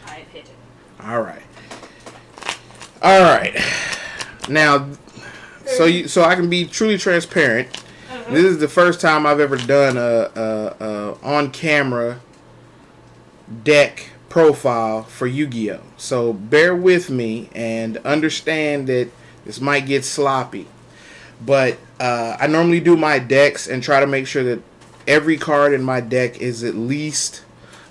I hit it. All right. All right. Now, so I can be truly transparent. This is the first time I've ever done a on camera deck profile for Yu-Gi-Oh. So bear with me and understand that this might get sloppy. But I normally do my decks and try to make sure that every card in my deck is at least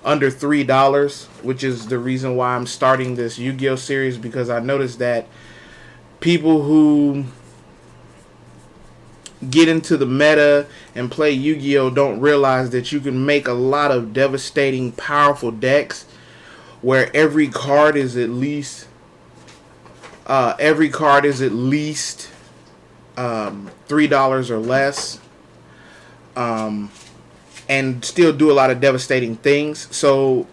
under $3, which is the reason why I'm starting this Yu-Gi-Oh series, because I noticed that people who get into the meta and play Yu-Gi-Oh don't realize that you can make a lot of devastating, powerful decks where every card is at least $3 or less, and still do a lot of devastating things. So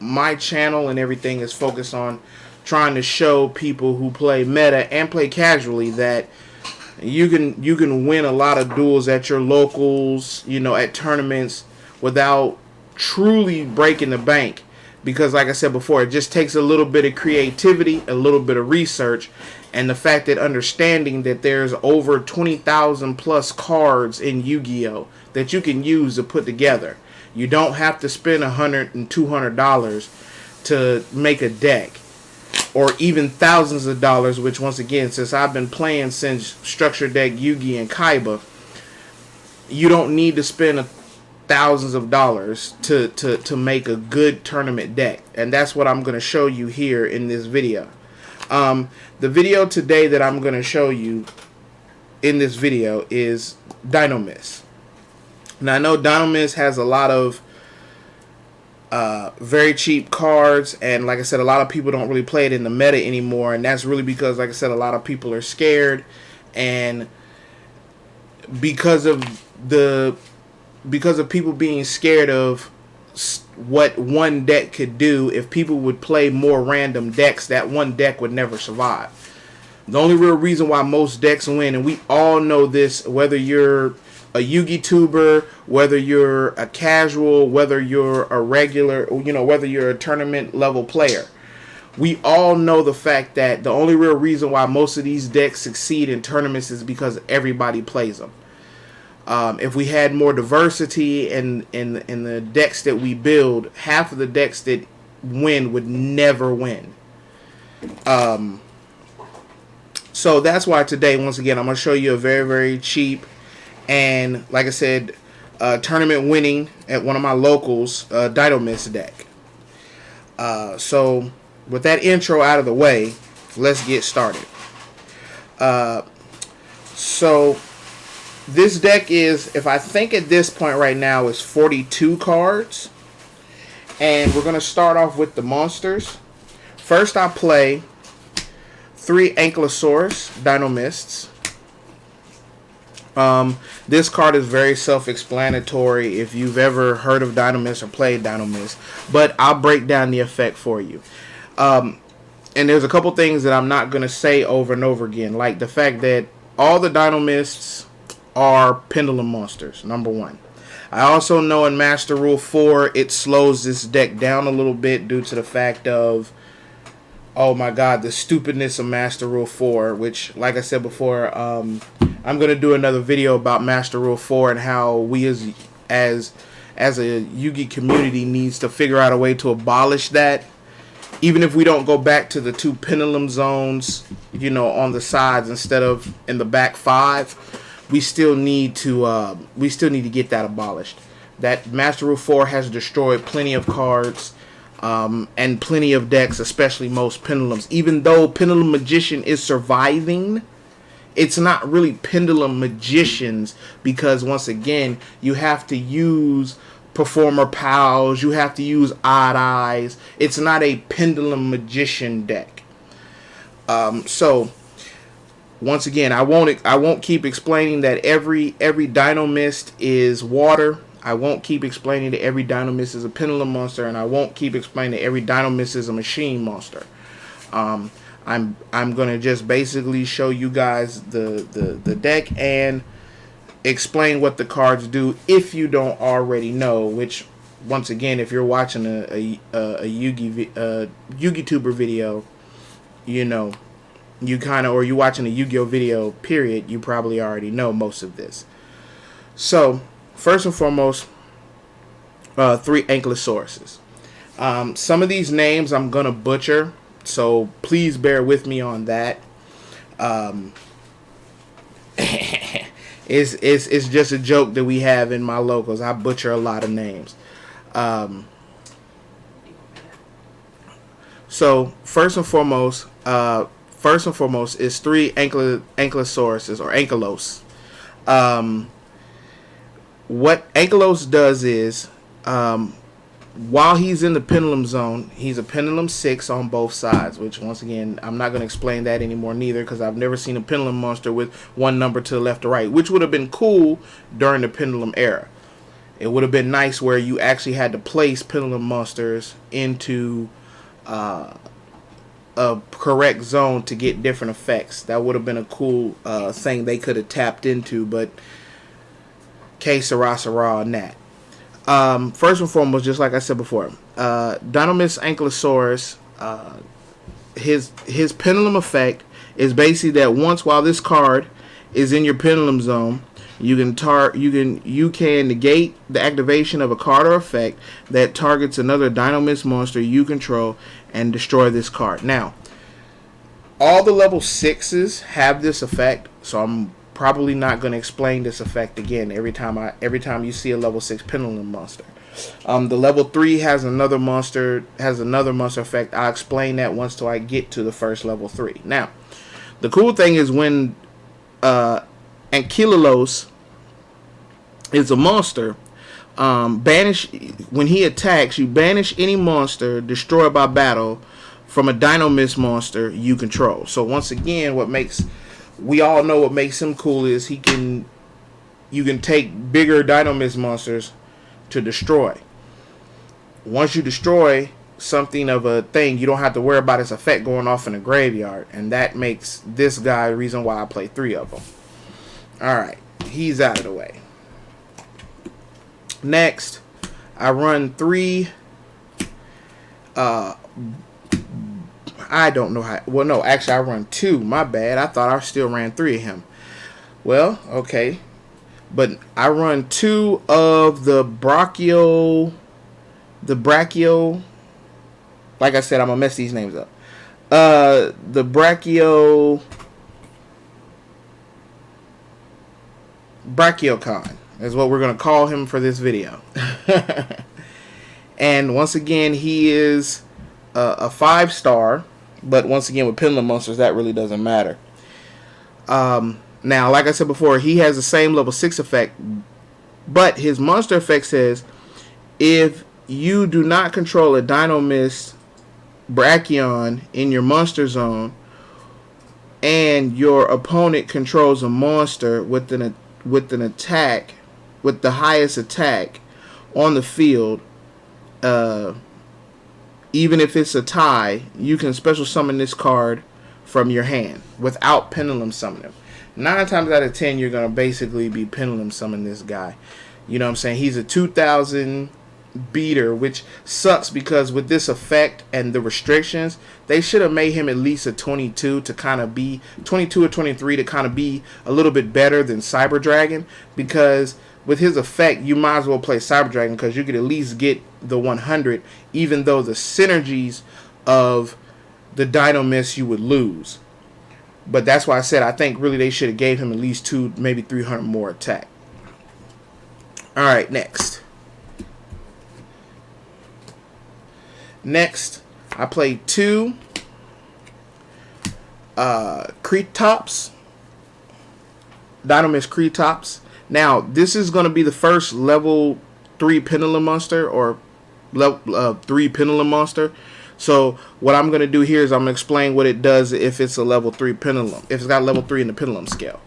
my channel and everything is focused on trying to show people who play meta and play casually that you can win a lot of duels at your locals, at tournaments, without truly breaking the bank. Because like I said before, it just takes a little bit of creativity, a little bit of research, and the fact that understanding that there's over 20,000 plus cards in Yu-Gi-Oh that you can use to put together. You don't have to spend $100 and $200 to make a deck, or even thousands of dollars, which once again, since I've been playing since Structured Deck Yu-Gi and Kaiba, you don't need to spend thousands of dollars to make a good tournament deck. And that's what I'm going to show you here in this video. The video today that I'm going to show you in this video is Dinommists. Now I know Dinommists has a lot of very cheap cards, and like I said, a lot of people don't really play it in the meta anymore, and that's really because, like I said, a lot of people are scared, and because of people being scared of what one deck could do. If people would play more random decks, that one deck would never survive. The only real reason why most decks win, and we all know this, whether you're a Yu-Gi tuber, whether you're a casual, whether you're a regular, whether you're a tournament level player, we all know the fact that the only real reason why most of these decks succeed in tournaments is because everybody plays them. If we had more diversity in the decks that we build, half of the decks that win would never win. So that's why today, once again, I'm going to show you a very, very cheap and, like I said, tournament winning at one of my locals, Dinomist deck. So with that intro out of the way, let's get started. So this deck is, if I think at this point right now, is 42 cards. And we're going to start off with the monsters. First I play 3 Ankylosaurus Dinommists. This card is very self-explanatory if you've ever heard of Dinomist or played Dinomist, but I'll break down the effect for you. And there's a couple things that I'm not going to say over and over again, like the fact that all the Dinomists are pendulum monsters, number one. I also know in Master Rule 4 it slows this deck down a little bit due to the fact of, oh my god, the stupidness of Master Rule 4, which, like I said before, I'm going to do another video about Master Rule 4 and how we as a Yu-Gi community needs to figure out a way to abolish that. Even if we don't go back to the 2 pendulum zones, on the sides instead of in the back 5, we still need to get that abolished. That Master Rule 4 has destroyed plenty of cards and plenty of decks, especially most pendulums. Even though Pendulum Magician is surviving, it's not really Pendulum Magicians, because once again, you have to use Performer Pals, you have to use Odd Eyes. It's not a Pendulum Magician deck. So once again, I won't keep explaining that every Dinomist is water. I won't keep explaining that every Dinomist is a pendulum monster, and I won't keep explaining that every Dinomist is a machine monster. I'm gonna just basically show you guys the deck and explain what the cards do if you don't already know, which once again, if you're watching a Yugi tuber video, you know, you kind of, or you watching a Yu-Gi-Oh video, period, you probably already know most of this. So, first and foremost, 3 Ankylosauruses. Some of these names I'm gonna butcher, so please bear with me on that. It's just a joke that we have in my locals. I butcher a lot of names. So first and foremost is 3 Ankylosauruses or Ankylos. What Ankylos does is, while he's in the pendulum zone, he's a pendulum 6 on both sides, which once again, I'm not going to explain that anymore neither, because I've never seen a pendulum monster with one number to the left or right, which would have been cool during the pendulum era. It would have been nice where you actually had to place pendulum monsters into a correct zone to get different effects. That would have been a cool thing they could have tapped into, but K Sarah Sarah on that. First and foremost, just like I said before, Dinommists Ankylosaurus, his pendulum effect is basically that once while this card is in your pendulum zone, you can negate the activation of a card or effect that targets another Dinomist monster you control and destroy this card. Now, all the level 6s have this effect, so I'm probably not going to explain this effect again every time you see a level 6 pendulum monster. The level 3 has another monster effect. I'll explain that once till I get to the first level 3. Now, the cool thing is when Ankylos is a monster, when he attacks, you banish any monster destroyed by battle from a Dinomist monster you control. So once again, we all know what makes him cool is you can take bigger Dinomist monsters to destroy. Once you destroy something of a thing, you don't have to worry about its effect going off in the graveyard, and that makes this guy the reason why I play 3 of them. Alright, he's out of the way. Next, I run 3 I don't know how. Well, no, actually, I run 2. My bad. I thought I still ran 3 of him. Well, okay. But I run 2 of the brachio. Like I said, I'm going to mess these names up. The Brachiocon is what we're going to call him for this video. And once again, he is a 5-star. But once again, with pendulum monsters, that really doesn't matter. Now, like I said before, he has the same level 6 effect. But his monster effect says, if you do not control a Dinomist Brachion in your monster zone, and your opponent controls a monster with an attack, with the highest attack on the field, even if it's a tie, you can special summon this card from your hand without pendulum summoning. 9 times out of 10, you're going to basically be pendulum summon this guy. You know what I'm saying? He's a 2,000 beater, which sucks because with this effect and the restrictions, they should have made him at least a 22 to kind of be 22 or 23 to kind of be a little bit better than Cyber Dragon, because with his effect, you might as well play Cyber Dragon because you could at least get the 100, even though the synergies of the Dinomist you would lose. But that's why I said I think really they should have gave him at least 2, maybe 300 more attack. Alright, next. I played 2 Kretops. Dinomist Kretops. Now, this is going to be the first level 3 pendulum monster, or level 3 pendulum monster. So, what I'm going to do here is I'm going to explain what it does if it's a level 3 pendulum, if it's got level 3 in the pendulum scale.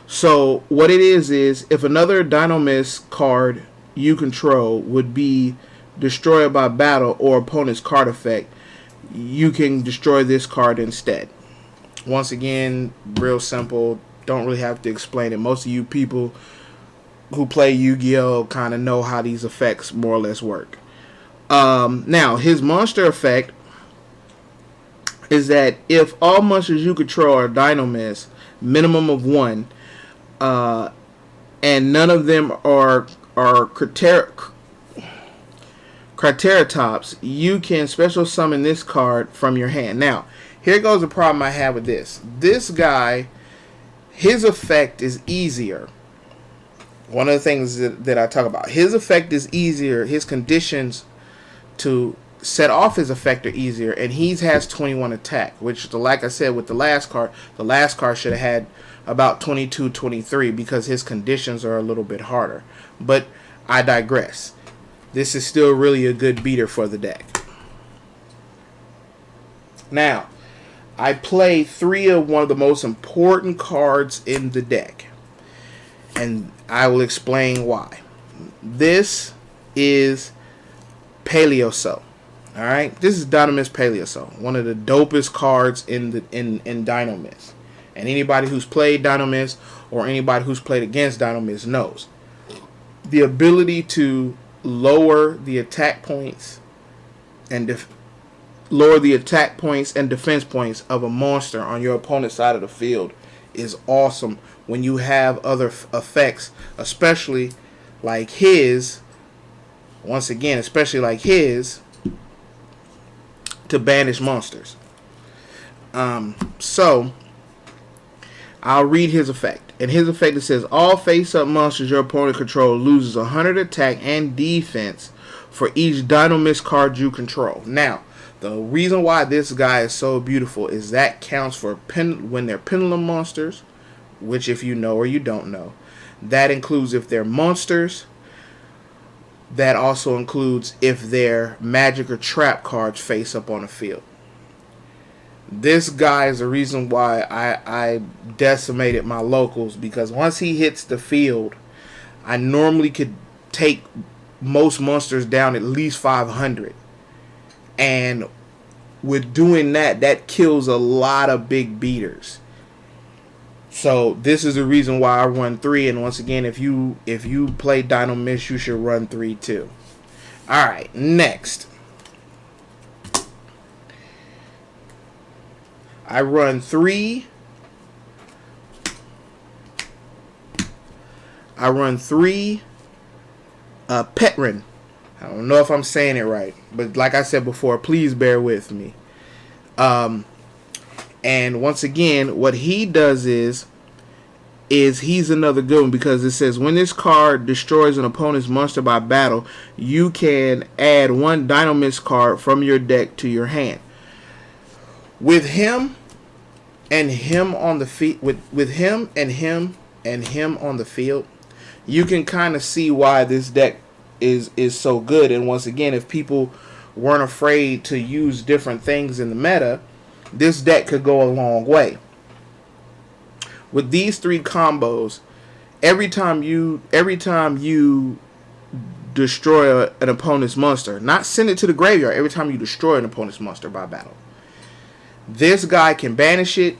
So, what it is if another Dinomist card you control would be destroyed by battle or opponent's card effect, you can destroy this card instead. Once again, real simple. Don't really have to explain it. Most of you people who play Yu-Gi-Oh kind of know how these effects more or less work. Now, his monster effect is that if all monsters you control are Dinomist, minimum of 1, and none of them are Triceratops, you can special summon this card from your hand. Now, here goes the problem I have with this. This guy, his effect is easier. One of the things that I talk about, his effect is easier. His conditions to set off his effect are easier, and he has 21 attack, which, like I said with the last card should have had about 22, 23 because his conditions are a little bit harder. But I digress. This is still really a good beater for the deck. Now, I play 3 of one of the most important cards in the deck, and I will explain why. This is Paleoso. Alright? This is Dinomist Paleoso, one of the dopest cards in Dinomist. And anybody who's played Dinomist or anybody who's played against Dinomist knows. The ability to lower the attack points and defense points of a monster on your opponent's side of the field is awesome when you have other effects, especially like his, to banish monsters. So I'll read his effect. And his effect, it says, all face-up monsters your opponent controls loses 100 attack and defense for each Dinomist card you control. Now, the reason why this guy is so beautiful is that counts for when they're pendulum monsters, which if you know or you don't know, that includes if they're monsters. That also includes if they're magic or trap cards face up on the field. This guy is the reason why I decimated my locals, because once he hits the field, I normally could take most monsters down at least 500. And with doing that, that kills a lot of big beaters. So this is the reason why I run 3. And once again, if you play Dinomist, you should run 3 too. Alright, next. I run 3. Petrin. I don't know if I'm saying it right, but like I said before, please bear with me. And once again, what he does is he's another good one, because it says when this card destroys an opponent's monster by battle, you can add 1 Dinomist card from your deck to your hand. With him and him on the field, you can kind of see why this deck is so good. And once again, if people weren't afraid to use different things in the meta, this deck could go a long way. With these 3 combos, every time you destroy an opponent's monster, not send it to the graveyard, every time you destroy an opponent's monster by battle, this guy can banish it.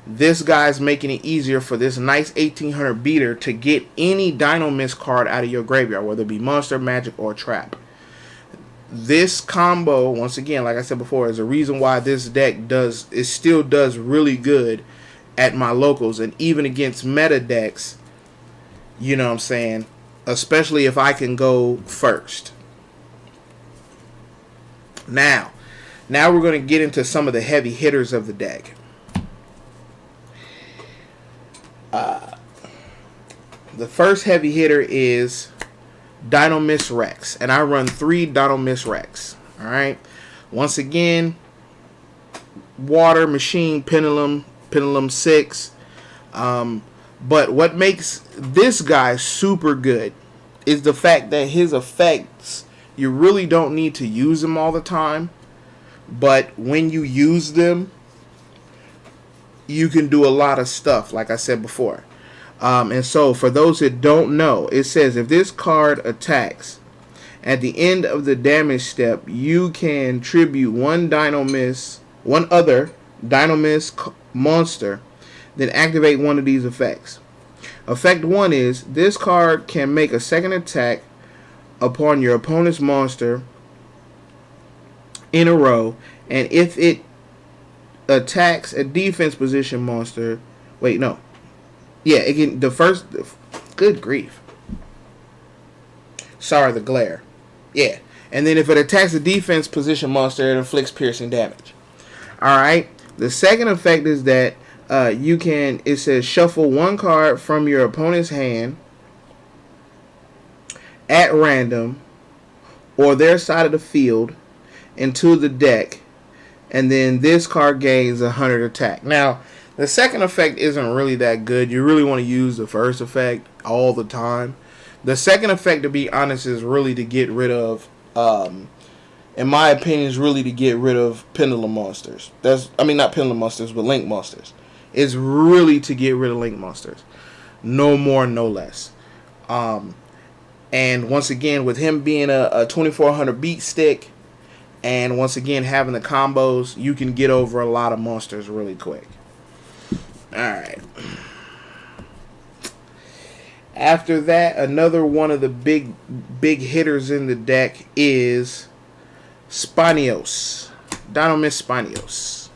This guy's making it easier for this nice 1800 beater to get any Dinomist card out of your graveyard, whether it be monster, magic, or trap. This combo, once again, like I said before, is the reason why this deck still does really good at my locals, and even against meta decks, you know what I'm saying, especially if I can go first. Now we're going to get into some of the heavy hitters of the deck. The first heavy hitter is Dinomist Rex, and I run 3 Dinomist Rex. Alright, once again, water, machine, pendulum 6. But what makes this guy super good is the fact that his effects, you really don't need to use them all the time, but when you use them, you can do a lot of stuff, like I said before. And so for those that don't know, it says if this card attacks, at the end of the damage step, you can tribute one other Dinomist monster, then activate one of these effects. Effect 1 is this card can make a second attack upon your opponent's monster in a row, and if it attacks a defense position monster, wait, no, yeah, it can the first. Good grief! Sorry, the glare. Yeah, and then if it attacks a defense position monster, it inflicts piercing damage. All right. The second effect is that you can. It says shuffle one card from your opponent's hand at random or their side of the field into the deck, and then this card gains 100 attack. Now, the second effect isn't really that good. You really want to use the first effect all the time. The second effect, to be honest, is really to get rid of, in my opinion, is really to get rid of pendulum monsters. Not pendulum monsters, but link monsters. It's really to get rid of link monsters. No more, no less. And once again, with him being a 2400 beat stick, and once again having the combos, you can get over a lot of monsters really quick. Alright. After that, another one of the big hitters in the deck is Spanios. Dinomist Spanios.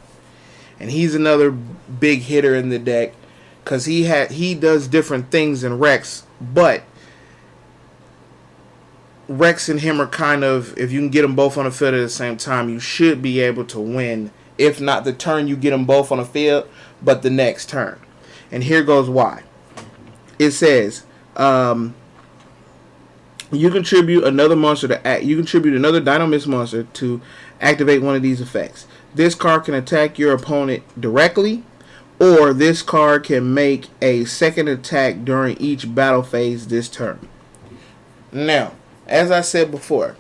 And he's another big hitter in the deck because he does different things than Rex, but Rex and him are kind of, if you can get them both on the field at the same time, you should be able to win. If not the turn you get them both on the field, but the next turn. And here goes why. It says, you contribute another monster to act. You contribute another Dinomist monster to activate one of these effects. This card can attack your opponent directly, or this card can make a second attack during each battle phase this turn. Now, as I said before,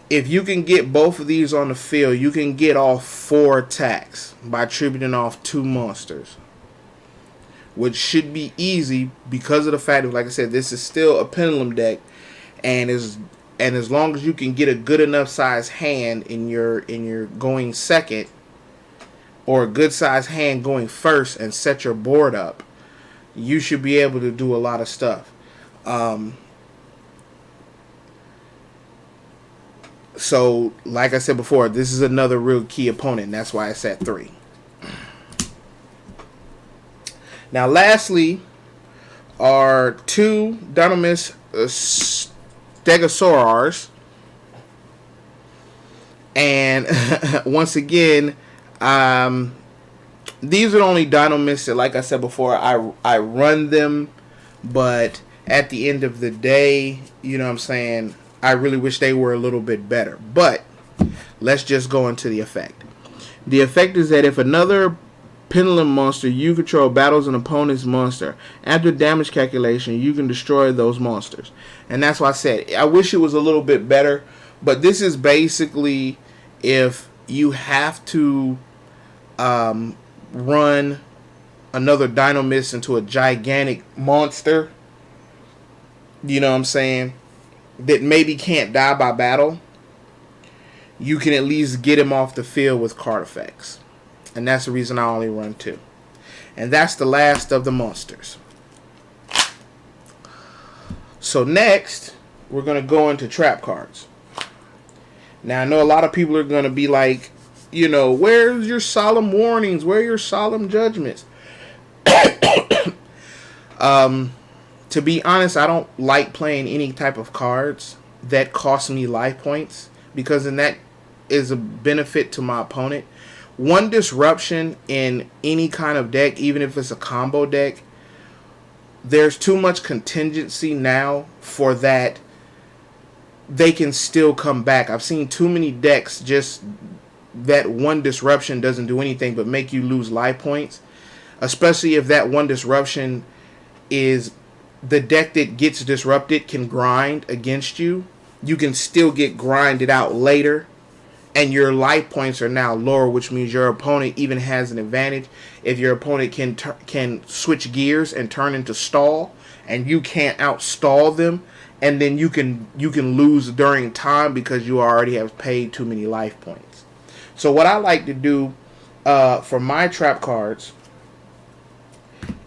if you can get both of these on the field, you can get off 4 attacks by tributing off 2 monsters, which should be easy because of the fact that, like I said, this is still a pendulum deck, and as long as you can get a good enough size hand in your going second, or a good size hand going first, and set your board up, you should be able to do a lot of stuff. So, like I said before, this is another real key opponent, and that's why it's at 3. Now, lastly, are 2 Dinomist Stegosaurus. And once again, these are the only Dinomists that, like I said before, I run them. But at the end of the day, you know what I'm saying, I really wish they were a little bit better. But let's just go into the effect. The effect is that if another pendulum monster you control battles an opponent's monster, after damage calculation, you can destroy those monsters. And that's why I said I wish it was a little bit better. But this is basically if you have to run another Dinomist into a gigantic monster, you know what I'm saying, that maybe can't die by battle, you can at least get him off the field with card effects. And that's the reason I only run 2. And that's the last of the monsters. So next, we're going to go into trap cards. Now, I know a lot of people are going to be like, you know, where's your solemn warnings? Where are your solemn judgments? To be honest, I don't like playing any type of cards that cost me life points, because then that is a benefit to my opponent. One disruption in any kind of deck, even if it's a combo deck, there's too much contingency now for that they can still come back. I've seen too many decks just that one disruption doesn't do anything but make you lose life points, especially if that one disruption is the deck that gets disrupted can grind against you. You can still get grinded out later, and your life points are now lower, which means your opponent even has an advantage. If your opponent can switch gears and turn into stall, and you can't outstall them, and then you can lose during time because you already have paid too many life points. So what I like to do for my trap cards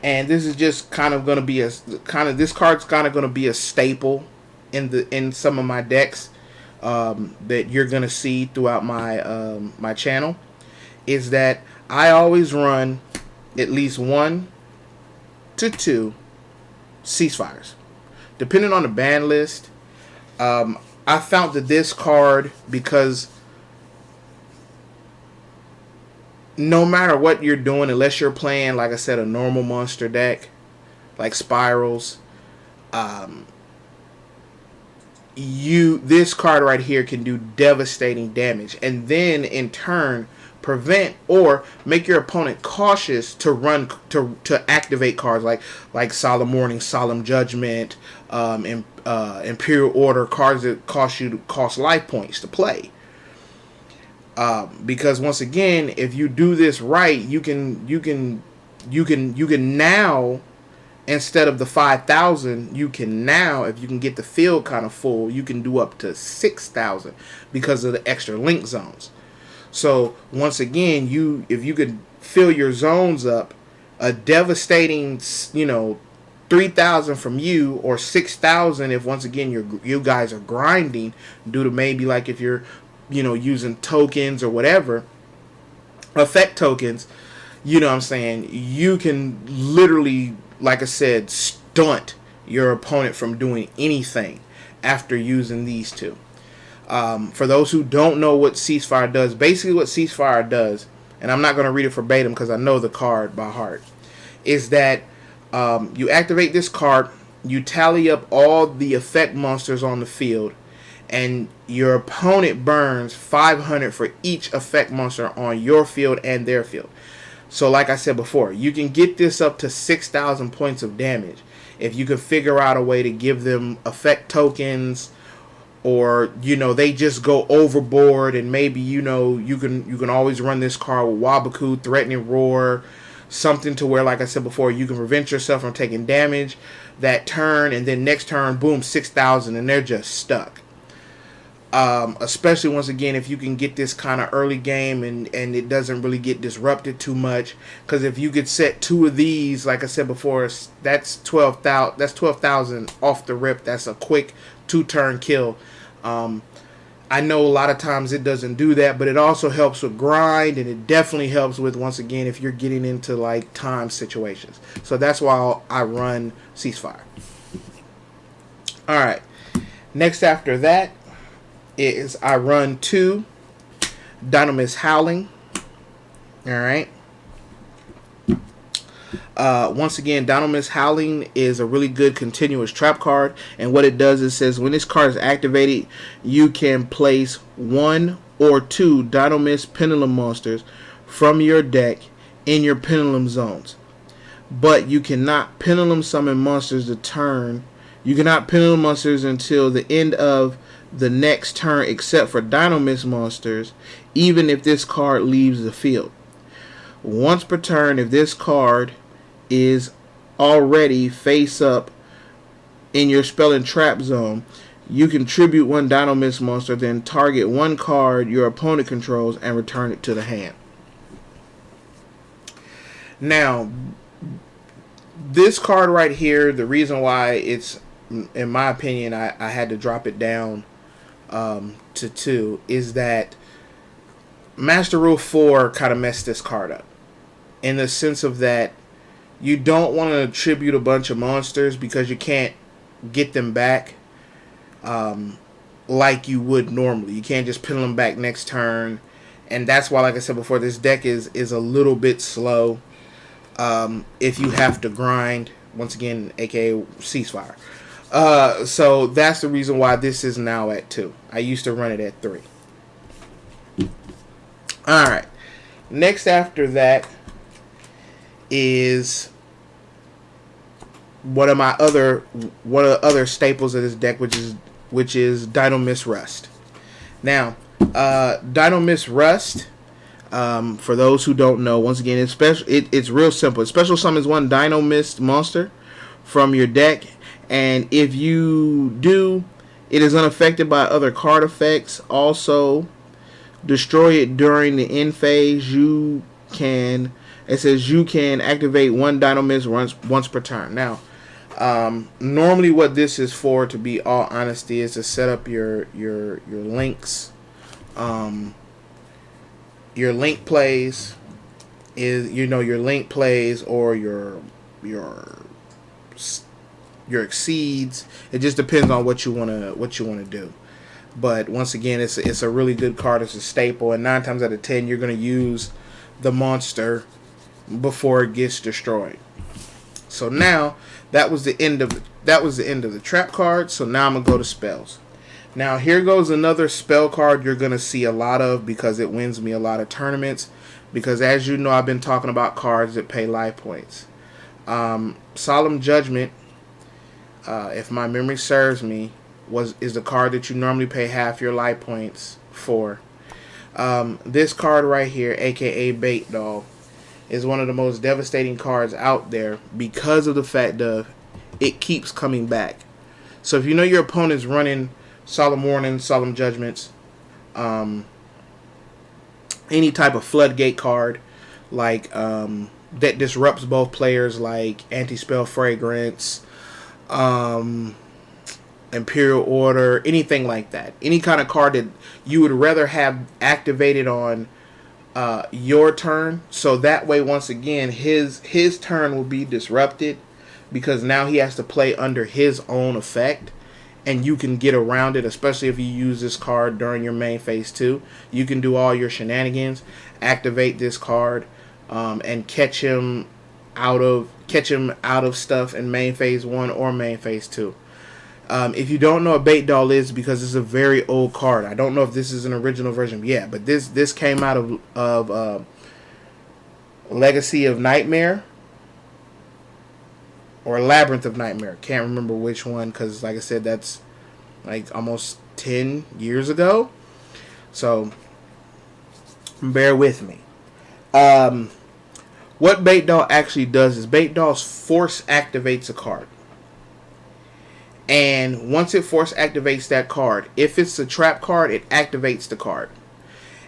And this is just kind of going to be this card's kind of going to be a staple in some of my decks that you're going to see throughout my my channel. Is that I always run at least 1 to 2 ceasefires, depending on the ban list. I found that this card, because no matter what you're doing, unless you're playing, like I said, a normal monster deck, like Spirals, this card right here can do devastating damage, and then in turn prevent or make your opponent cautious to run to activate cards like Solemn Warning, Solemn Judgment, Imperial Order, cards that cost life points to play. Because once again, if you do this right, you can now, instead of the 5,000, you can now, if you can get the field kind of full, you can do up to 6,000 because of the extra link zones. So once again, if you could fill your zones up, a devastating 3,000 from you, or 6,000 if once again you guys are grinding due to maybe like if you're using tokens or whatever, effect tokens, you know what I'm saying, you can literally, like I said, stunt your opponent from doing anything after using these two. For those who don't know what Ceasefire does, basically what Ceasefire does, and I'm not going to read it verbatim because I know the card by heart, is that you activate this card, you tally up all the effect monsters on the field, and your opponent burns 500 for each effect monster on your field and their field. So like I said before, you can get this up to 6,000 points of damage if you can figure out a way to give them effect tokens, or they just go overboard, and maybe you can always run this card with Wabaku, Threatening Roar, something to where, like I said before, you can prevent yourself from taking damage that turn, and then next turn, boom, 6,000, and they're just stuck. Especially once again if you can get this kind of early game and it doesn't really get disrupted too much, because if you could set 2 of these, like I said before, that's 12,000. That's 12,000 off the rip. That's a quick 2-turn kill. I know a lot of times it doesn't do that, but it also helps with grind, and it definitely helps with, once again, if you're getting into like time situations. So that's why I run Ceasefire. All right. Next after that is I run 2 Dinommists Howling. All right. Once again, Dinommists Howling is a really good continuous trap card, and what it does is says when this card is activated, you can place 1 or 2 Dinomist Pendulum monsters from your deck in your Pendulum zones, but you cannot Pendulum summon monsters to turn. You cannot Pendulum monsters until the end of the next turn, except for Dinomist monsters, even if this card leaves the field. Once per turn, if this card is already face up in your spell and trap zone, you can tribute 1 Dinomist monster, then target 1 card your opponent controls and return it to the hand. Now, this card right here, the reason why it's, in my opinion, I had to drop it down to 2, is that Master Rule 4 kind of messed this card up, in the sense of that you don't want to tribute a bunch of monsters because you can't get them back like you would normally. You can't just pin them back next turn, and that's why, like I said before, this deck is a little bit slow if you have to grind, once again, aka Ceasefire. So that's the reason why this is now at 2. I used to run it at 3. Alright. Next after that is one of the other staples of this deck, which is Dinomist Rust. Now, Dinomist Rust, for those who don't know, once again, it's real simple. It special summons 1 Dinomist monster from your deck, and if you do, it is unaffected by other card effects. Also, destroy it during the end phase. You can It says you can activate one Dinomist once per turn. Now, normally what this is for, to be all honesty, is to set up your links. Your link plays is, your link plays, or your exceeds. It just depends on what you wanna do. But once again, it's a really good card. It's a staple, and 9 times out of 10, you're gonna use the monster before it gets destroyed. So now that was the end of the trap card. So now I'm gonna go to spells. Now here goes another spell card you're gonna see a lot of, because it wins me a lot of tournaments. Because as you know, I've been talking about cards that pay life points. Solemn Judgment, if my memory serves me, is the card that you normally pay half your life points for. This card right here, aka Bait Doll, is one of the most devastating cards out there because of the fact of it keeps coming back. So if you know your opponent's running Solemn Warnings, Solemn Judgments, any type of floodgate card, like that disrupts both players, like Anti-Spell Fragrance, Imperial Order, anything like that. Any kind of card that you would rather have activated on your turn, so that way, once again, his turn will be disrupted, because now he has to play under his own effect, and you can get around it. Especially if you use this card during your main phase 2, you can do all your shenanigans, activate this card, and catch him out of stuff in main phase 1 or main phase 2. If you don't know what Bait Doll is, because it's a very old card. I don't know if this is an original version. Yeah, but this came out of Legacy of Nightmare or Labyrinth of Nightmare. Can't remember which one, because like I said, that's like almost 10 years ago. So bear with me. What Bait Doll actually does is Bait Doll's force activates a card. And once it force activates that card, if it's a trap card, it activates the card.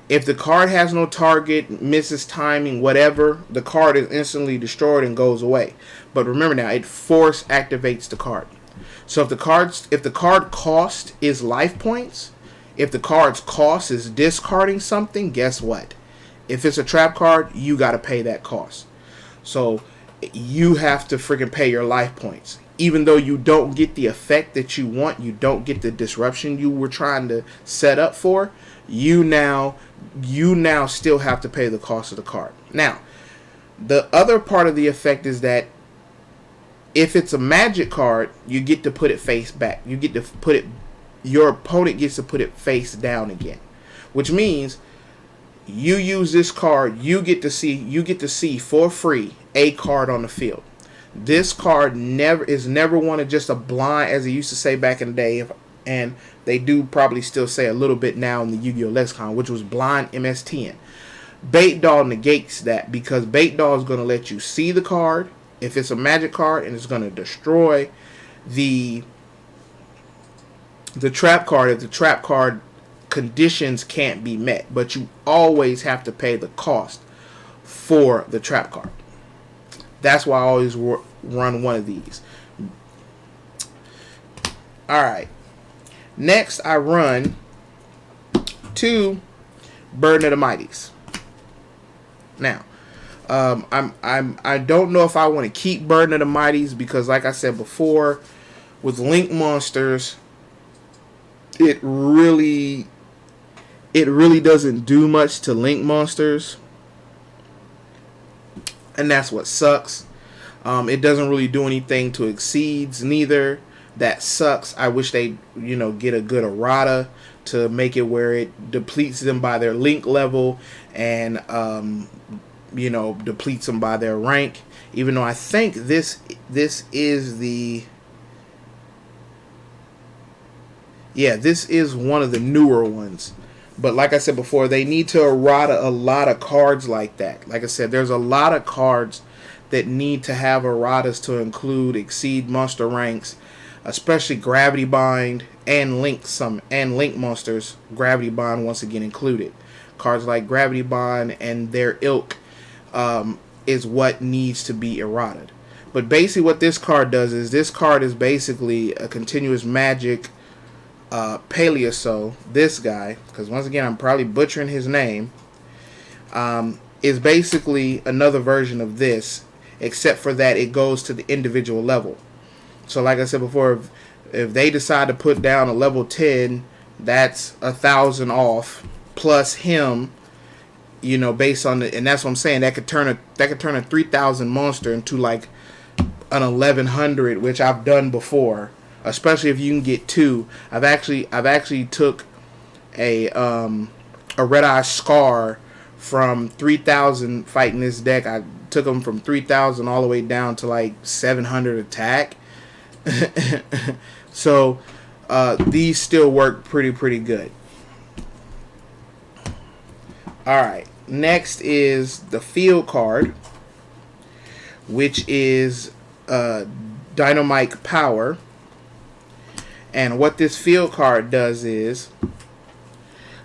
If the card has no target, misses timing, whatever, the card is instantly destroyed and goes away. But remember now, it force activates the card. So if the card cost is life points, if the card's cost is discarding something, guess what? If it's a trap card, you got to pay that cost. So you have to freaking pay your life points. Even though you don't get the effect that you want, you don't get the disruption you were trying to set up for, you now still have to pay the cost of the card. Now, the other part of the effect is that if it's a magic card, you get to put it face back. You get to put it, your opponent gets to put it face down again. Which means you use this card, you get to see for free a card on the field. This card is never one of just a blind, as they used to say back in the day, and they do probably still say a little bit now in the Yu-Gi-Oh! Lexicon, which was blind MSTN. Bait Doll negates that, because Bait Doll is going to let you see the card if it's a magic card, and it's going to destroy the trap card if the trap card conditions can't be met. But you always have to pay the cost for the trap card. That's why I always run one of these. Alright. Next, I run 2 Burden of the Mighties. Now, I don't know if I want to keep Burden of the Mighties, because like I said before, with Link monsters, it really doesn't do much to Link monsters. And that's what sucks. It doesn't really do anything to Exceeds neither. That sucks. I wish they, get a good errata to make it where it depletes them by their link level and, depletes them by their rank. Even though I think this is the... Yeah, this is one of the newer ones. But like I said before, they need to errata a lot of cards like that. Like I said, there's a lot of cards that need to have erratas to include Exceed monster ranks, especially Gravity Bind and Link monsters. Gravity Bind once again included. Cards like Gravity Bind and their ilk is what needs to be eroded. But basically what this card does is this card is basically a continuous magic Paleoso. This guy, because once again I'm probably butchering his name, is basically another version of this, except for that it goes to the individual level. So like I said before, if they decide to put down a level 10, that's 1,000 off plus him, you know, based on the, and that's what I'm saying, that could turn a 3,000 monster into like an 1,100, which I've done before, especially if you can get two. I've actually took a Red Eye Scar from 3,000 fighting this deck. I took them from 3,000 all the way down to like 700 attack. So these still work pretty good. Alright, next is the field card, which is Dynamite Power. And what this field card does is,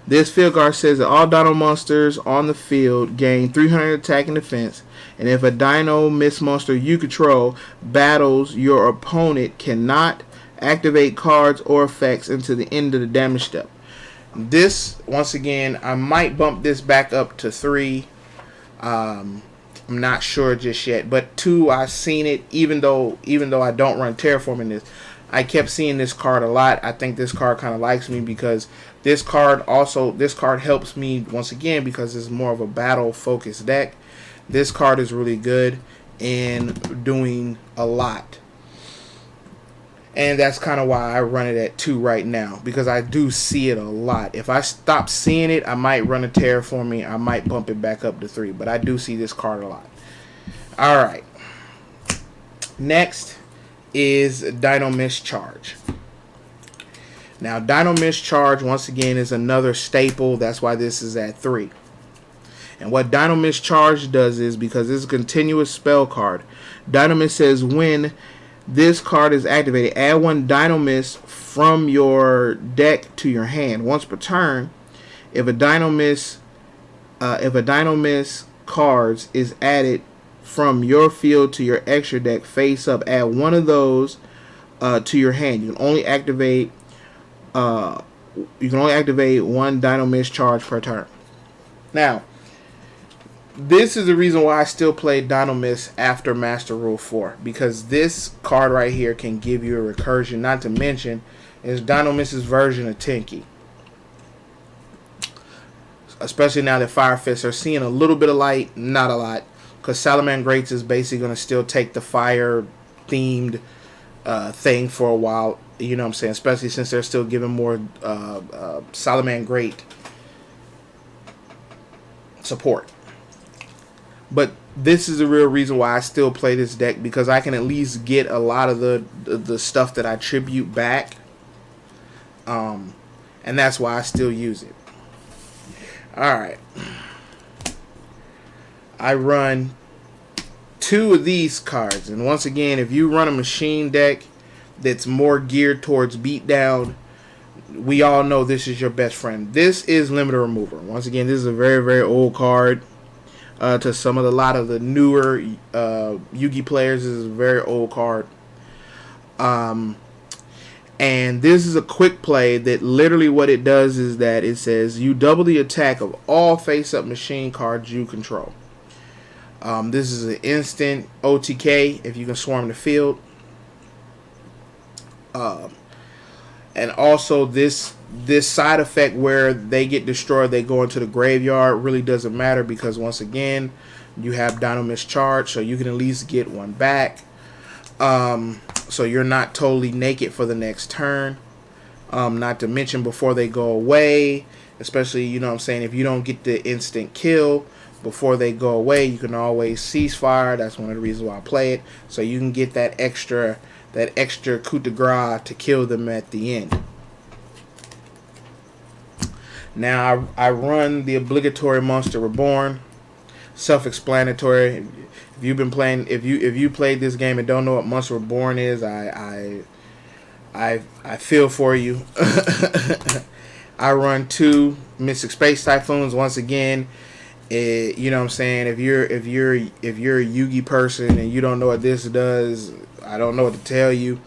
this field card says that all Dino monsters on the field gain 300 attack and defense, and if a Dinomist monster you control battles your opponent, cannot activate cards or effects until the end of the damage step. This, once again, I might bump this back up to 3. I'm not sure just yet, but 2, I've seen it. Even though I don't run terraforming this, I kept seeing this card a lot. I think this card kind of likes me because this card helps me once again because it's more of a battle focused deck. This card is really good in doing a lot. And that's kind of why I run it at 2 right now, because I do see it a lot. If I stop seeing it, I might run a terraforming. I might bump it back up to 3, but I do see this card a lot. Alright. Next is Dinomist Charge. Now, Dinomist Charge, once again, is another staple. That's why this is at 3. And what Dinomist Charge does is, because this is a continuous spell card, Dinomist says when this card is activated, add 1 Dinomist from your deck to your hand once per turn. If a Dinomist cards is added from your field to your extra deck face up, add 1 of those to your hand. You can only activate 1 Dinomist Charge per turn. Now, this is the reason why I still play Dinomist after Master Rule 4, because this card right here can give you a recursion. Not to mention, is Dinomist's version of Tenki. Especially now that Fire Fists are seeing a little bit of light, not a lot, because Salamangreats is basically going to still take the fire themed thing for a while. You know what I'm saying? Especially since they're still giving more Salamangreat support. But this is the real reason why I still play this deck, because I can at least get a lot of the stuff that I tribute back. And that's why I still use it. Alright. I run 2 of these cards. And once again, if you run a machine deck that's more geared towards beatdown, we all know this is your best friend. This is Limiter Remover. Once again, this is a very old card. To a lot of the newer Yugi players, this is a very old card. And this is a quick play that literally what it does is that it says you double the attack of all face-up machine cards you control. This is an instant OTK if you can swarm the field. And also this side effect where they get destroyed, they go into the graveyard, really doesn't matter, because once again you have Dinomist Charge, so you can at least get 1 back. So you're not totally naked for the next turn. Not to mention before they go away, especially, you know what I'm saying, if you don't get the instant kill before they go away, you can always ceasefire. That's one of the reasons why I play it, so you can get that extra coup de grace to kill them at the end. Now I run the obligatory Monster Reborn. Self-explanatory. If you've been playing, if you played this game and don't know what Monster Reborn is, I feel for you. I run 2 Mystic Space Typhoons. Once again, You know what I'm saying? If you're a Yugi person and you don't know what this does, I don't know what to tell you.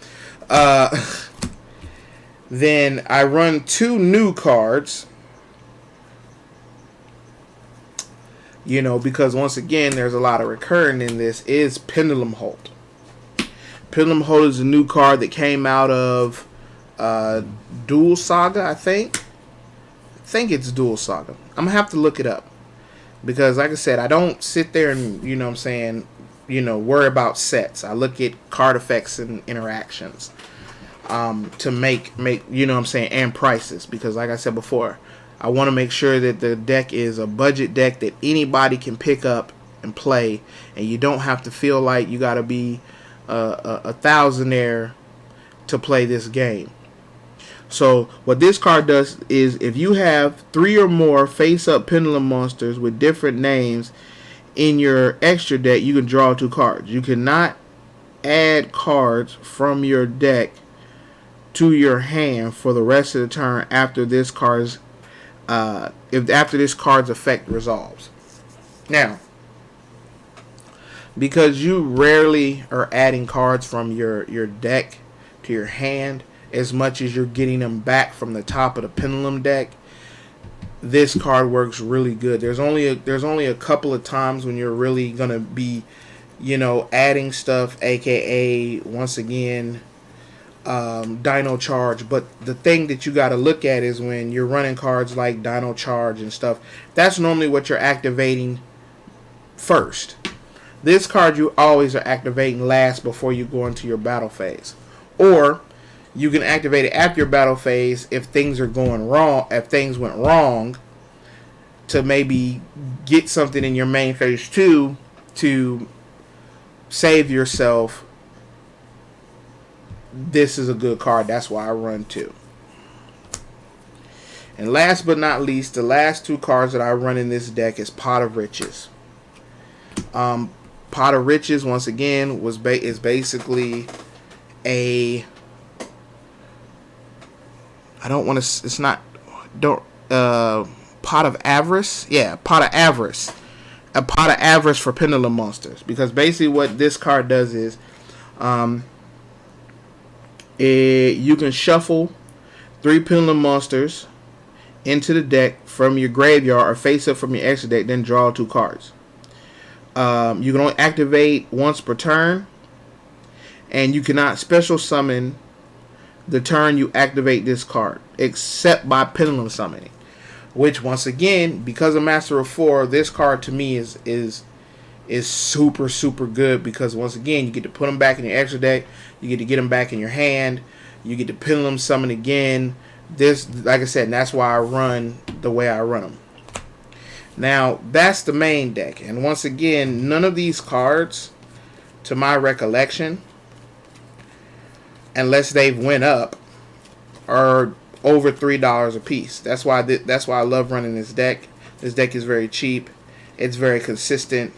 Then I run 2 new cards. You know, because once again, there's a lot of recurring in this. Is Pendulum Hold. Pendulum Hold is a new card that came out of Duel Saga, I think. I think it's Duel Saga. I'm gonna have to look it up. Because like I said, I don't sit there and, you know what I'm saying, you know, worry about sets. I look at card effects and interactions to make, you know what I'm saying, and prices. Because like I said before, I want to make sure that the deck is a budget deck that anybody can pick up and play. And you don't have to feel like you got to be a thousandaire to play this game. So what this card does is if you have 3 or more face-up pendulum monsters with different names in your extra deck, you can draw 2 cards. You cannot add cards from your deck to your hand for the rest of the turn after this card's after this card's effect resolves. Now, because you rarely are adding cards from your deck to your hand as much as you're getting them back from the top of the pendulum deck, this card works really good. There's only a couple of times when you're really gonna be, you know, adding stuff, aka once again Dino Charge. But the thing that you got to look at is when you're running cards like Dino Charge and stuff, that's normally what you're activating first. This card you always are activating last before you go into your battle phase. Or you can activate it after your battle phase if things are going wrong, if things went wrong, to maybe get something in your main phase 2 to save yourself. This is a good card. That's why I run 2. And last but not least, the last 2 cards that I run in this deck is Pot of Riches. Pot of Riches, once again, is basically a... I don't want to... It's not... Pot of Avarice? Yeah, Pot of Avarice. A Pot of Avarice for Pendulum Monsters. Because basically what this card does is... you can shuffle 3 Pendulum Monsters into the deck from your graveyard or face up from your extra deck, then draw 2 cards. You can only activate once per turn, and you cannot special summon the turn you activate this card, except by Pendulum Summoning. Which, once again, because of Master of 4, this card to me is super, super good, because once again, you get to put them back in your extra deck, you get to get them back in your hand, you get to Pendulum Summon again. This, like I said, and that's why I run the way I run them. Now, that's the main deck, and once again, none of these cards, to my recollection, unless they've went up, are over $3 a piece. That's why I love running this deck. This deck is very cheap. It's very consistent.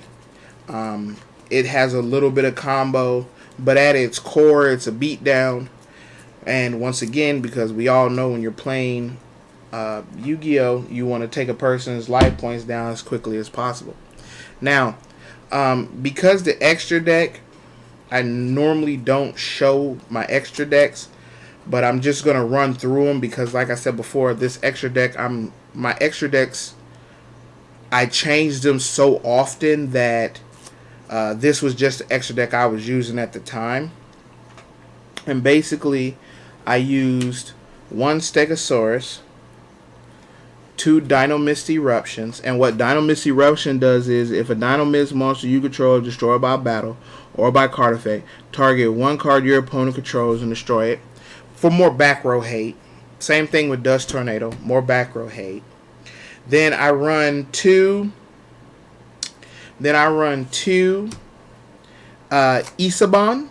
It has a little bit of combo, but at its core, it's a beatdown. And once again, because we all know when you're playing Yu-Gi-Oh, you want to take a person's life points down as quickly as possible. Now, because the extra deck, I normally don't show my extra decks, but I'm just gonna run through them because, like I said before, this extra deck, my extra decks, I changed them so often that this was just the extra deck I was using at the time. And basically, I used 1 Stegosaurus, 2 Dinomist Eruptions, and what Dinomist Eruption does is, if a Dinomist monster you control is destroyed by battle or by card effect, target 1 card your opponent controls and destroy it for more back row hate. Same thing with Dust Tornado, more back row hate. Then I run 2 Isoban.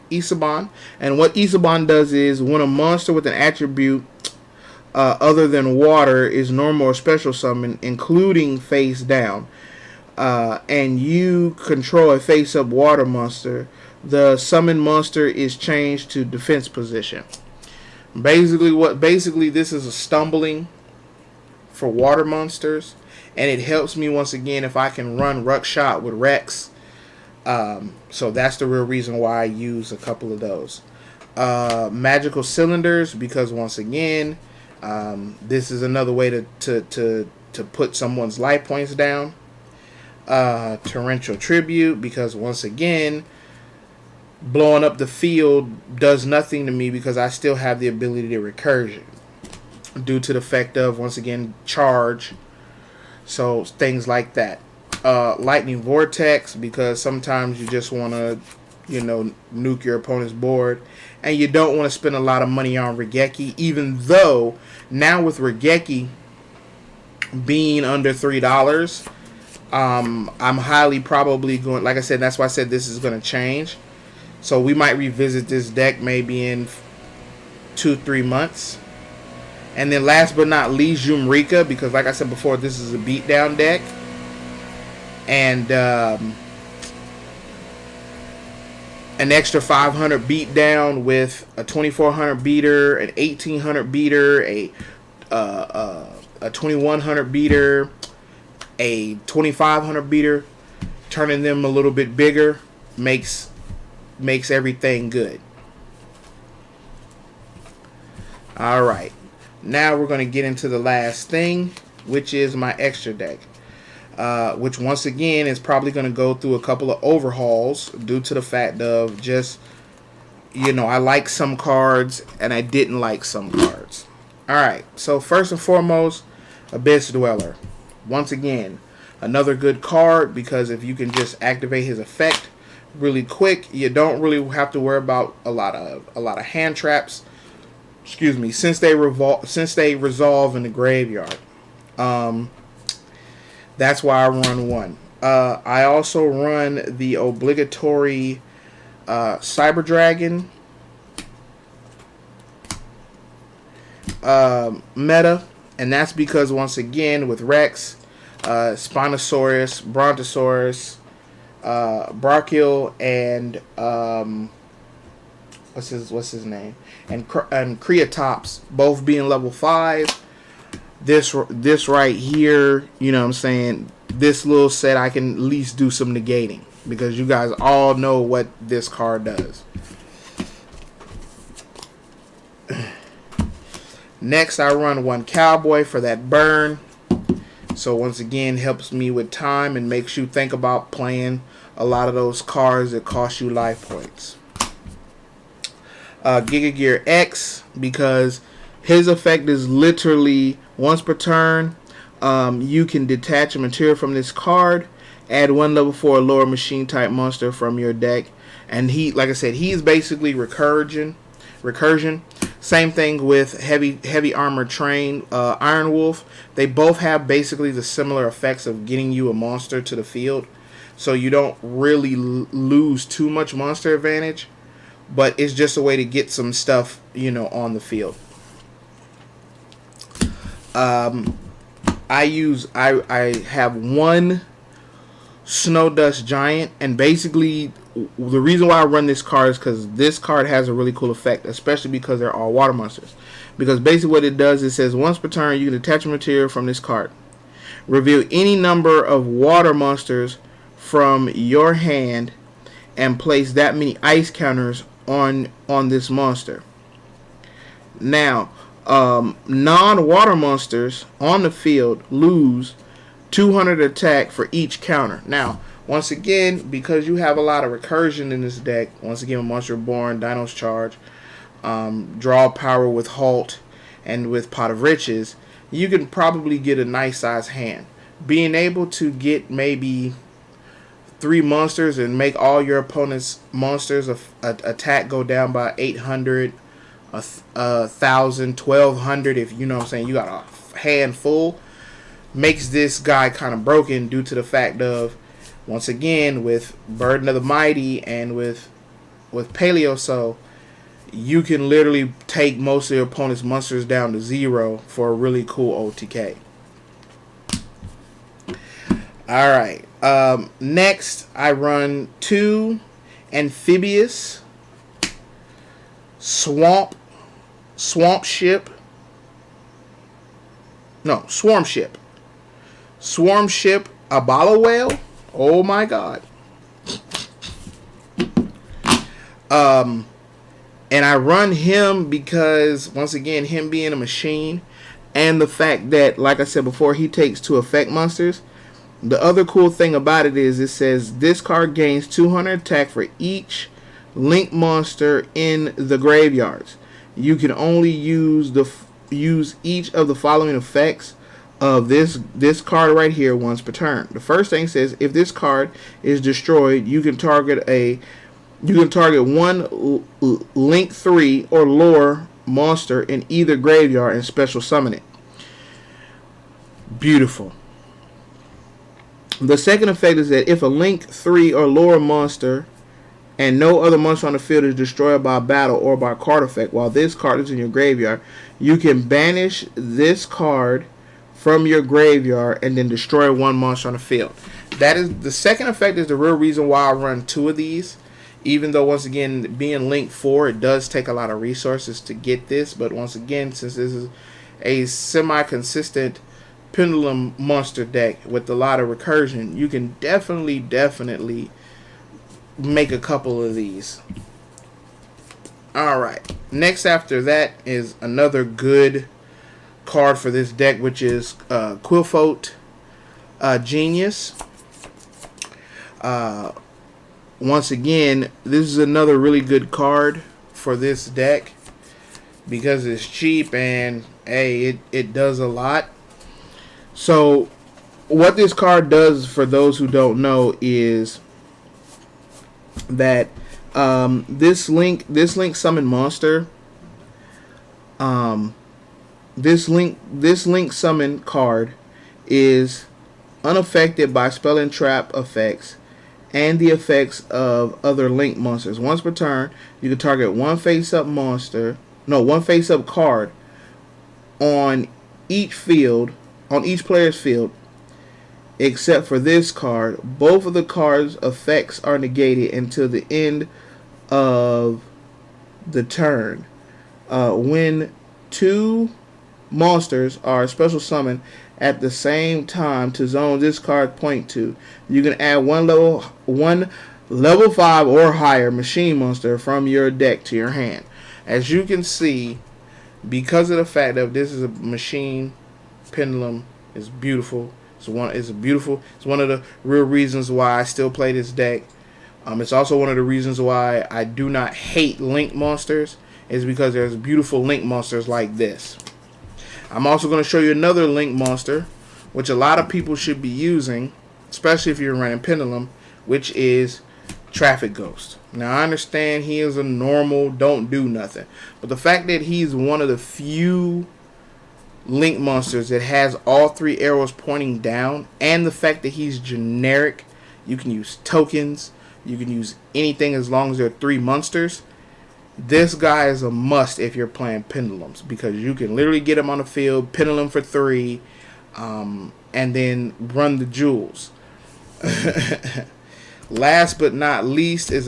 Isoban. And what Isoban does is, when a monster with an attribute other than water is normal or special summon, including face down, and you control a face up water monster, the summoned monster is changed to defense position. Basically this is a stumbling for water monsters, and it helps me once again if I can run ruck shot with Rex. So that's the real reason why I use a couple of those. Magical cylinders, because once again, this is another way to put someone's life points down. Torrential tribute, because once again, blowing up the field does nothing to me because I still have the ability to recursion due to the effect of, once again, charge. So things like that. Lightning vortex, because sometimes you just want to, nuke your opponent's board, and you don't want to spend a lot of money on Regeki, even though now with Regeki being under $3, I'm highly probably going, like I said, that's why I said this is going to change. So we might revisit this deck maybe in 2-3 months. And then last but not least, Jumrika, because like I said before, this is a beatdown deck. And an extra 500 beatdown with a 2400 beater, an 1800 beater, a 2100 beater, a 2500 beater, turning them a little bit bigger makes everything good. All right, now we're going to get into the last thing, which is my extra deck, which once again is probably going to go through a couple of overhauls due to the fact of just, I like some cards and I didn't like some cards. All right, so first and foremost, Abyss Dweller. Once again, another good card, because if you can just activate his effect really quick, you don't really have to worry about a lot of hand traps. Excuse me, since they resolve in the graveyard. That's why I run one. I also run the obligatory Cyber Dragon meta, and that's because once again with Rex, Spinosaurus, Brontosaurus, Brachial, and what's his name, and Creatops both being level 5. This right here, you know what I'm saying, this little set I can at least do some negating, because you guys all know what this card does. Next, I run one Cowboy for that burn. So once again, helps me with time and makes you think about playing a lot of those cards that cost you life points. Giga Gear X, because his effect is literally once per turn. You can detach a material from this card, add one level 4 lower machine type monster from your deck, and he, like I said, he's basically recursion. Same thing with heavy armor train, Iron Wolf. They both have basically the similar effects of getting you a monster to the field, so you don't really lose too much monster advantage, but it's just a way to get some stuff, on the field. I have one Snow Dust Giant, and basically the reason why I run this card is because this card has a really cool effect, especially because they're all water monsters. Because basically what it does, it says once per turn you can detach a material from this card, reveal any number of water monsters from your hand, and place that many ice counters on this monster. Now, non-water monsters on the field lose 200 attack for each counter. Now, once again, because you have a lot of recursion in this deck, once again, Monster Reborn, Dino's Charge, draw power with Halt, and with Pot of Riches, you can probably get a nice size hand. Being able to get maybe 3 monsters and make all your opponent's monsters attack go down by 800, 1,000, 1,200, if you know what I'm saying, you got a handful, makes this guy kind of broken due to the fact of, once again, with Burden of the Mighty and with Paleoso, you can literally take most of your opponent's monsters down to 0 for a really cool OTK. Alright, next I run 2 Amphibious Swarm Ship. Swarm Ship Abala Whale. Oh my god. And I run him because, once again, him being a machine, and the fact that, like I said before, he takes 2 effect monsters. The other cool thing about it is it says this card gains 200 attack for each link monster in the graveyards. You can only use each of the following effects of this card right here once per turn. The first thing says if this card is destroyed, you can target one link 3 or lower monster in either graveyard and special summon it. Beautiful. The second effect is that if a link 3 or lower monster and no other monster on the field is destroyed by battle or by card effect while this card is in your graveyard, you can banish this card from your graveyard and then destroy one monster on the field. That is the second effect is the real reason why I run 2 of these. Even though, once again, being link 4, it does take a lot of resources to get this. But once again, since this is a semi-consistent pendulum monster deck with a lot of recursion, you can definitely make a couple of these. Alright. Next after that is another good card for this deck, which is Quillfoot Genius. Once again, this is another really good card for this deck because it's cheap and hey, it does a lot. So what this card does, for those who don't know, is that this link summon monster, this link summon card is unaffected by spell and trap effects and the effects of other link monsters. Once per turn, you can target one face-up card on each player's field, except for this card. Both of the card's effects are negated until the end of the turn. When 2 monsters are special summoned at the same time to zone this card point to, you can add one level 5 or higher machine monster from your deck to your hand. As you can see, because of the fact that this is a machine pendulum, it's beautiful. It's one of the real reasons why I still play this deck. It's also one of the reasons why I do not hate link monsters, is because there's beautiful link monsters like this. I'm also going to show you another link monster, which a lot of people should be using, especially if you're running Pendulum, which is Traffic Ghost. Now, I understand he is a normal, don't do nothing. But the fact that he's one of the few link monsters that has all 3 arrows pointing down, and the fact that he's generic, you can use tokens, you can use anything as long as there are 3 monsters. This guy is a must if you're playing pendulums, because you can literally get him on the field, pendulum for 3, and then run the jewels. Last but not least is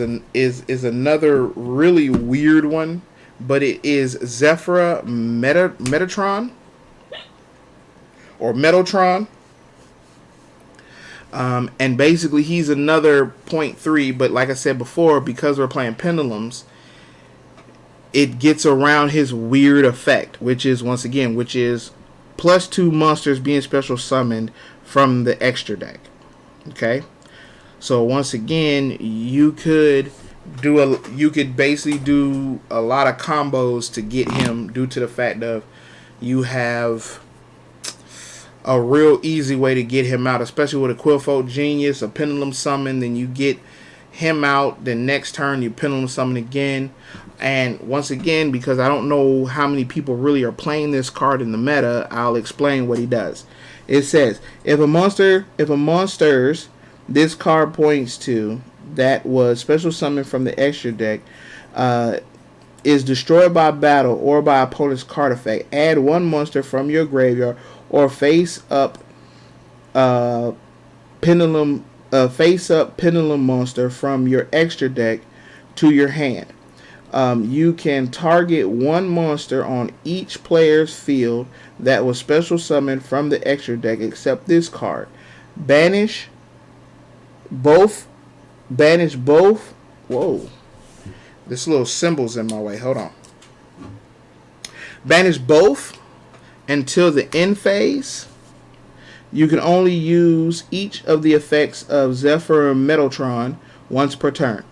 another really weird one, but it is Zephyra Metatron or Metatron. And basically he's another 0.3, but like I said before, because we're playing pendulums, it gets around his weird effect, which is +2 monsters being special summoned from the extra deck. Okay, so once again, you could basically do a lot of combos to get him, due to the fact of you have a real easy way to get him out, especially with a Quillfoot Genius, a pendulum summon, then you get him out. The next turn you pendulum summon again. And once again, because I don't know how many people really are playing this card in the meta, I'll explain what he does. It says, if a monster's this card points to that was special summoned from the extra deck is destroyed by battle or by opponent's card effect, add 1 monster from your graveyard or face up pendulum monster from your extra deck to your hand. You can target one monster on each player's field that was special summoned from the extra deck except this card. Banish both. Banish both. Whoa. This little symbol's in my way. Hold on. Banish both until the end phase. You can only use each of the effects of Zephyr Metaltron once per turn.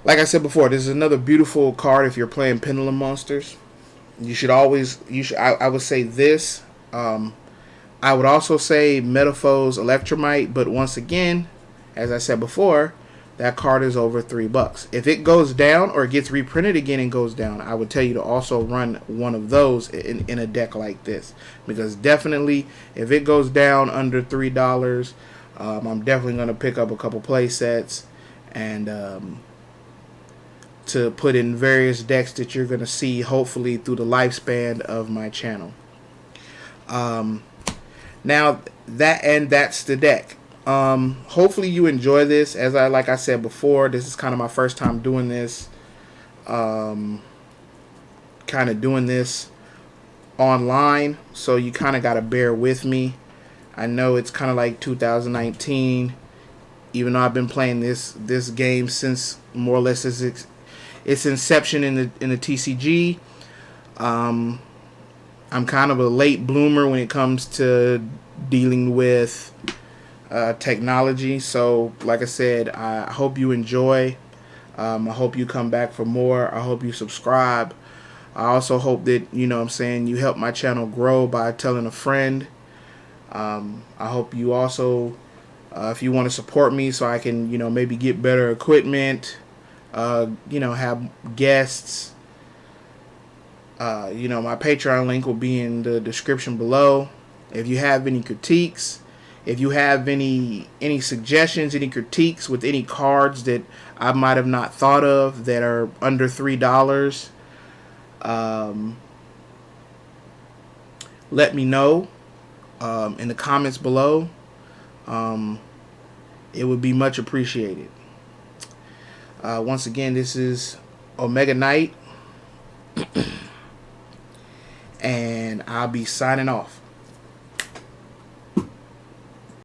Like I said before, this is another beautiful card if you're playing Pendulum monsters. You should always, I would say this. I would also say Metaphors Electromite, but once again, as I said before, that card is over $3. If it goes down or it gets reprinted again and goes down, I would tell you to also run one of those in a deck like this. Because definitely, if it goes down under $3, I'm definitely going to pick up a couple play sets and to put in various decks that you're going to see hopefully through the lifespan of my channel. Now that's the deck. Hopefully you enjoy this. Like I said before, this is kind of my first time doing this. Kind of doing this online, so you kind of got to bear with me. I know it's kind of like 2019, even though I've been playing this game since more or less its inception in the TCG. I'm kind of a late bloomer when it comes to dealing with technology. So, like I said, I hope you enjoy. I hope you come back for more. I hope you subscribe. I also hope that, you help my channel grow by telling a friend. I hope you also, if you want to support me so I can, maybe get better equipment, have guests, my Patreon link will be in the description below. If you have any critiques, if you have any suggestions, any critiques with any cards that I might have not thought of that are under $3, let me know in the comments below. It would be much appreciated. Once again, this is Omega Knight, and I'll be signing off.